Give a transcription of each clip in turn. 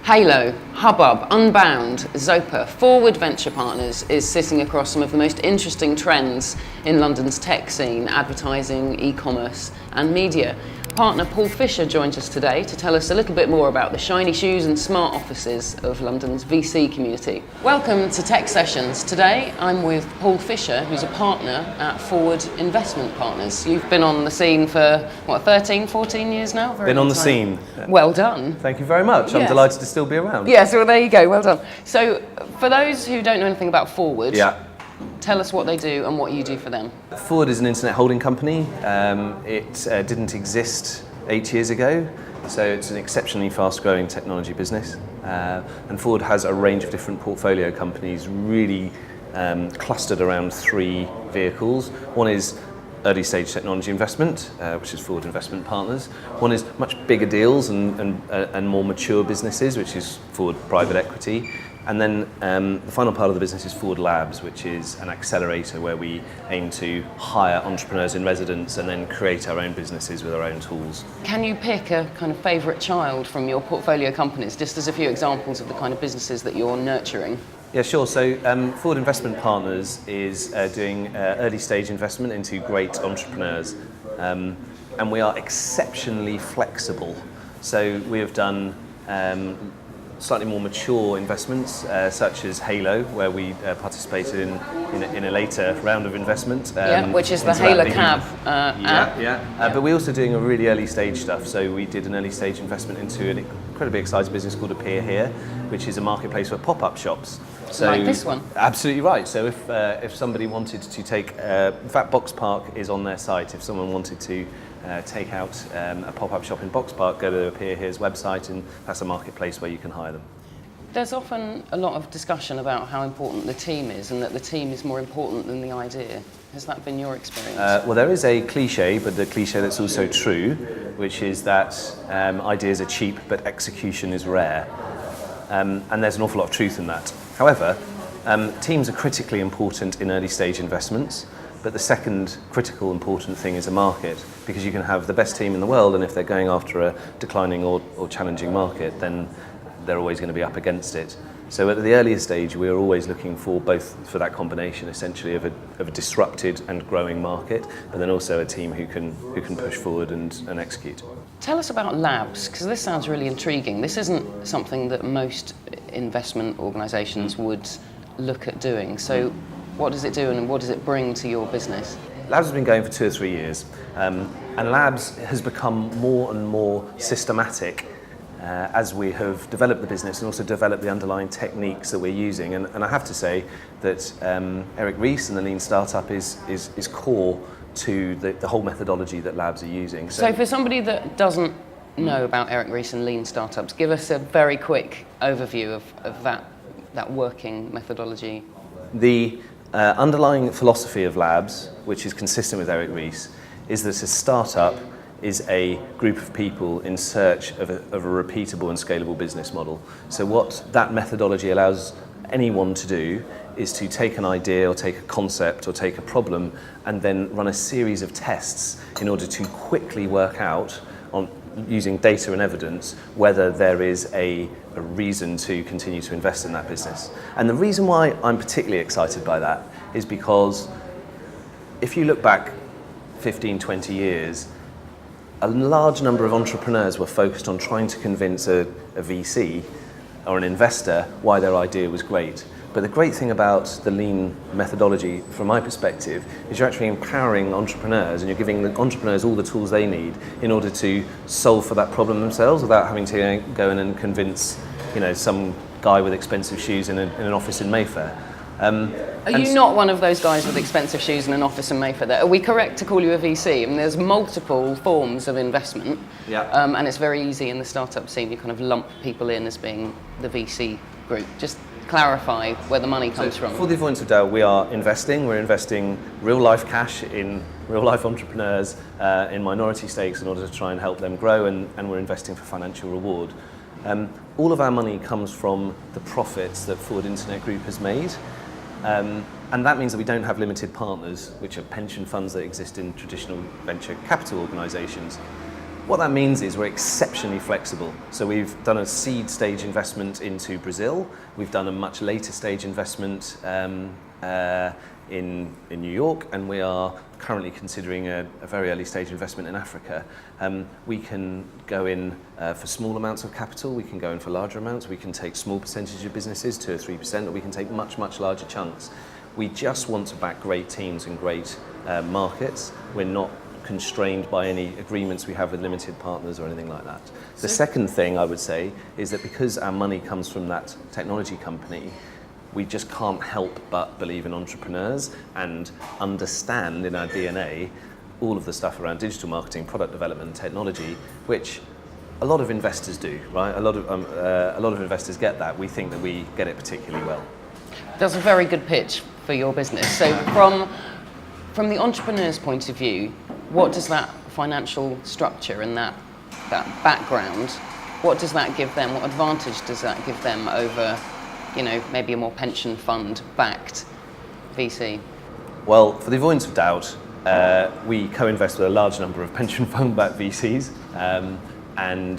Halo, Hubbub, Unbound, Zopa, Forward Venture Partners is sitting across some of the most interesting trends in London's tech scene, advertising, e-commerce and media. Partner Paul Fisher joins us today to tell us a little bit more about the shiny shoes and smart offices of London's VC community. Welcome to Tech Sessions. Today I'm with Paul Fisher, who's a partner at Forward Investment Partners. You've been on the scene for, 13, 14 years now? Been on the scene. Well done. Thank you very much. I'm delighted to still be around. Yes, well there you go, well done. So for those who don't know anything about Forward, tell us what they do and what you do for them. Forward is an internet holding company. It didn't exist 8 years ago, so it's an exceptionally fast-growing technology business. And Forward has a range of different portfolio companies, really clustered around three vehicles. One is early stage technology investment, which is Forward Investment Partners. One is much bigger deals and more mature businesses, which is Forward Private Equity. And then the final part of the business is Forward Labs, which is an accelerator where we aim to hire entrepreneurs in residence and then create our own businesses with our own tools. Can you pick a kind of favourite child from your portfolio companies, just as a few examples of the kind of businesses that you're nurturing? Yeah, sure. So Forward Investment Partners is doing early stage investment into great entrepreneurs. And we are exceptionally flexible. So we have done slightly more mature investments, such as Halo, where we participated in a later round of investment. Which is the Halo Cab app. But we're also doing a really early stage stuff. So we did an early stage investment into an incredibly exciting business called Appear Here, which is a marketplace for pop-up shops. So, like this one? Absolutely right. So if somebody wanted to take, in fact Box Park is on their site, if someone wanted to take out a pop-up shop in Box Park, go to Appear Here's website, and that's a marketplace where you can hire them. There's often a lot of discussion about how important the team is and that the team is more important than the idea. Has that been your experience? Well, there is a cliche, but the cliche that's also true, which is that ideas are cheap, but execution is rare. And there's an awful lot of truth in that. However, teams are critically important in early stage investments. But the second critical important thing is a market, because you can have the best team in the world, and if they're going after a declining or challenging market, then they're always going to be up against it. So at the earlier stage, we're always looking for both for that combination, essentially, of a disrupted and growing market, but then also a team who can push forward and execute. Tell us about labs, because this sounds really intriguing. This isn't something that most investment organisations would look at doing. So what does it do and what does it bring to your business? Labs has been going for 2 or 3 years, and Labs has become more and more systematic as we have developed the business and also developed the underlying techniques that we're using. And I have to say that Eric Ries and the Lean Startup is core to the whole methodology that Labs are using. So for somebody that doesn't know about Eric Ries and Lean Startups, give us a very quick overview of that working methodology. The underlying philosophy of Labs, which is consistent with Eric Ries, is that a startup is a group of people in search of a repeatable and scalable business model. So what that methodology allows anyone to do is to take an idea or take a concept or take a problem and then run a series of tests in order to quickly work out, on using data and evidence, whether there is a reason to continue to invest in that business. And the reason why I'm particularly excited by that is because if you look back 15, 20 years, a large number of entrepreneurs were focused on trying to convince a VC or an investor why their idea was great. But the great thing about the lean methodology, from my perspective, is you're actually empowering entrepreneurs and you're giving the entrepreneurs all the tools they need in order to solve for that problem themselves without having to go in and convince, some guy with expensive shoes in an office in Mayfair. Are you not one of those guys with expensive shoes in an office in Mayfair? Are we correct to call you a VC? I mean, there's multiple forms of investment, and it's very easy in the startup scene. You kind of lump people in as being the VC group. Just clarify where the money comes from. For the avoidance of doubt, we are investing. We're investing real-life cash in real-life entrepreneurs in minority stakes in order to try and help them grow, and we're investing for financial reward. All of our money comes from the profits that Forward Internet Group has made. And that means that we don't have limited partners, which are pension funds that exist in traditional venture capital organisations. What that means is we're exceptionally flexible. So we've done a seed stage investment into Brazil. We've done a much later stage investment in New York, and we are currently considering a very early stage investment in Africa. We can go in for small amounts of capital, we can go in for larger amounts, we can take small percentage of businesses, 2 or 3%, or we can take much, much larger chunks. We just want to back great teams and great markets. We're not constrained by any agreements we have with limited partners or anything like that. The second thing I would say is that because our money comes from that technology company, we just can't help but believe in entrepreneurs and understand in our DNA all of the stuff around digital marketing, product development, technology, which a lot of investors do, right? A lot of investors get that. We think that we get it particularly well. That's a very good pitch for your business. So from the entrepreneur's point of view, what does that financial structure and that background, what does that give them? What advantage does that give them over, maybe a more pension fund backed VC? Well, for the avoidance of doubt, we co-invest with a large number of pension fund backed VCs, and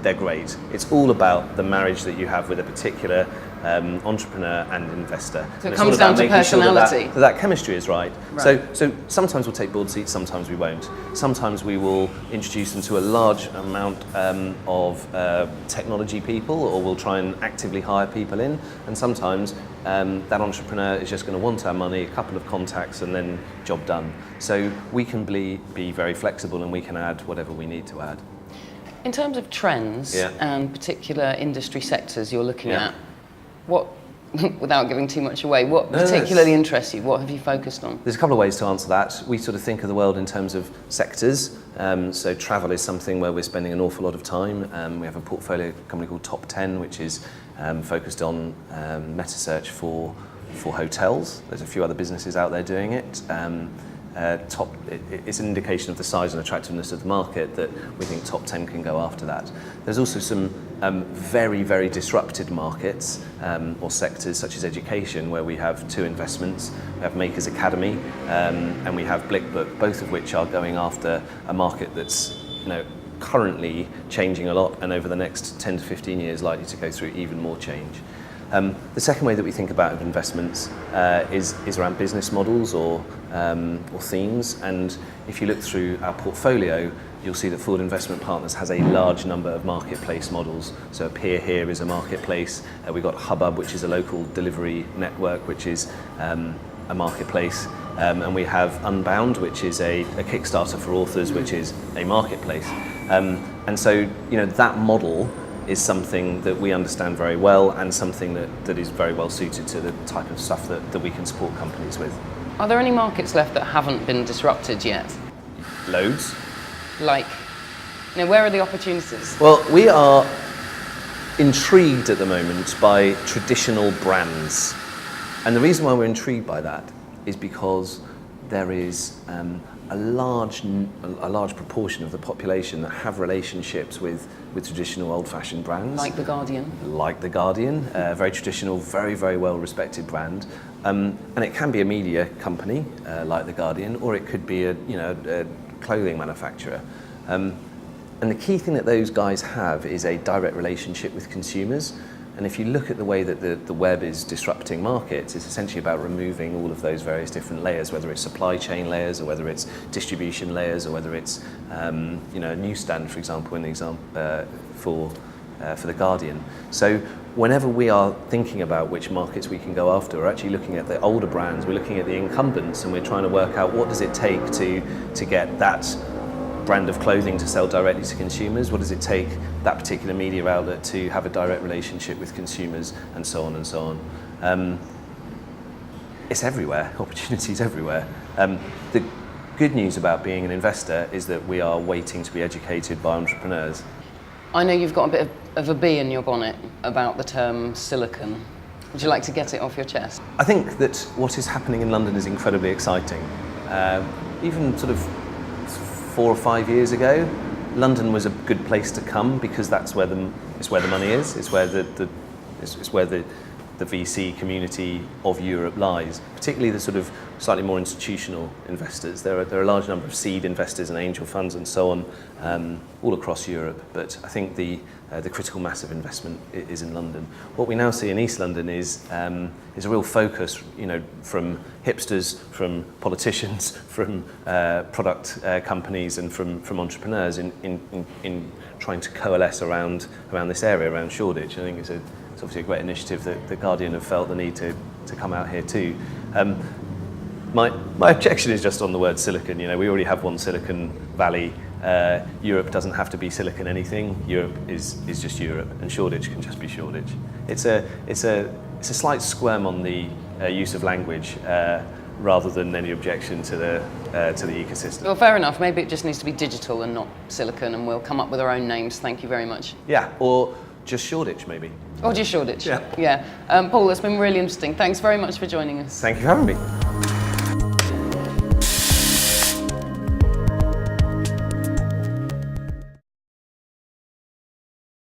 they're great. It's all about the marriage that you have with a particular entrepreneur and investor. So it comes down to personality. Sure that chemistry is right. So sometimes we'll take board seats, sometimes we won't. Sometimes we will introduce them to a large amount of technology people, or we'll try and actively hire people in. And sometimes that entrepreneur is just going to want our money, a couple of contacts, and then job done. So we can be very flexible, and we can add whatever we need to add. In terms of trends and particular industry sectors you're looking at, what, without giving too much away, what particularly interests you? What have you focused on? There's a couple of ways to answer that. We sort of think of the world in terms of sectors. So travel is something where we're spending an awful lot of time. We have a portfolio company called Top 10, which is focused on meta search for hotels. There's a few other businesses out there doing it. It's an indication of the size and attractiveness of the market that we think Top 10 can go after that. There's also some very, very disrupted markets or sectors such as education, where we have 2 investments. We have Makers Academy and we have Blickbook, both of which are going after a market that's currently changing a lot, and over the next 10 to 15 years likely to go through even more change. The second way that we think about investments is around business models or themes. And if you look through our portfolio, you'll see that Forward Investment Partners has a large number of marketplace models. So Appear Here is a marketplace. We've got Hubbub, which is a local delivery network, which is a marketplace. And we have Unbound, which is a Kickstarter for authors, which is a marketplace. And so, that model is something that we understand very well, and something that is very well suited to the type of stuff that we can support companies with. Are there any markets left that haven't been disrupted yet? Loads. Like, where are the opportunities? Well, we are intrigued at the moment by traditional brands. And the reason why we're intrigued by that is because there is a large proportion of the population that have relationships with traditional old-fashioned brands. Like The Guardian? Like The Guardian, a very traditional, very, very well-respected brand. And it can be a media company, like The Guardian, or it could be a clothing manufacturer. And the key thing that those guys have is a direct relationship with consumers. And if you look at the way that the web is disrupting markets, it's essentially about removing all of those various different layers, whether it's supply chain layers, or whether it's distribution layers, or whether it's a newsstand, for example, for The Guardian. So whenever we are thinking about which markets we can go after, we're actually looking at the older brands, we're looking at the incumbents, and we're trying to work out what does it take to get that brand of clothing to sell directly to consumers, what does it take that particular media outlet to have a direct relationship with consumers, and so on and so on. It's everywhere, opportunities everywhere. The good news about being an investor is that we are waiting to be educated by entrepreneurs. I know you've got a bit of a bee in your bonnet about the term silicon. Would you like to get it off your chest? I think that what is happening in London is incredibly exciting. Even sort of 4 or 5 years ago, London was a good place to come because that's where the money is. It's where the VC community of Europe lies. Particularly the sort of slightly more institutional investors. There are a large number of seed investors and angel funds and so on, all across Europe. But I think the critical mass of investment is in London. What we now see in East London is a real focus, from hipsters, from politicians, from product companies, and from entrepreneurs in trying to coalesce around this area, around Shoreditch. I think it's obviously a great initiative that the Guardian have felt the need to come out here too. My objection is just on the word silicon. We already have one Silicon Valley. Europe doesn't have to be silicon anything. Europe is just Europe, and Shoreditch can just be Shoreditch. It's a slight squirm on the use of language rather than any objection to the ecosystem. Well, fair enough. Maybe it just needs to be digital and not silicon, and we'll come up with our own names. Thank you very much. Yeah, or just Shoreditch maybe. Or just Shoreditch. Yeah. Paul, it's been really interesting. Thanks very much for joining us. Thank you for having me.